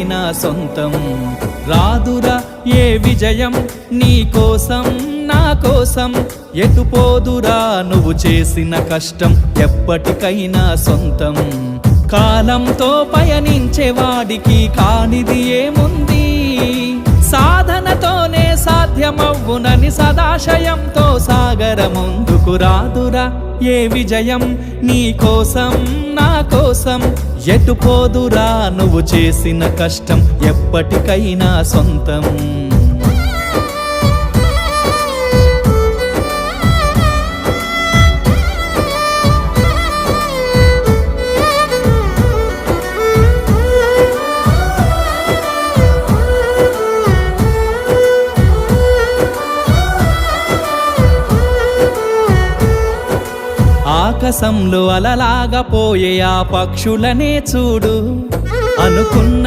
నా సొంతం రాదురా ఏ విజయం నీ కోసం నా కోసం ఎటుపోదురా నువ్వు చేసిన కష్టం ఎప్పటికైనా సొంతం కాలంతో పయనించేవాడికి కానిది ఏముంది సాధనతోనే సాధ్యమవ్వునని సదాశయంతో సాగర ముందుకు రాదురా ఏ విజయం నీ కోసం నా కోసం ఎటుపోదురా నువ్వు చేసిన కష్టం ఎప్పటికైనా సొంతం ఆకాశంలో అలలాగా పోయే ఆ పక్షులనే చూడు అనుకున్న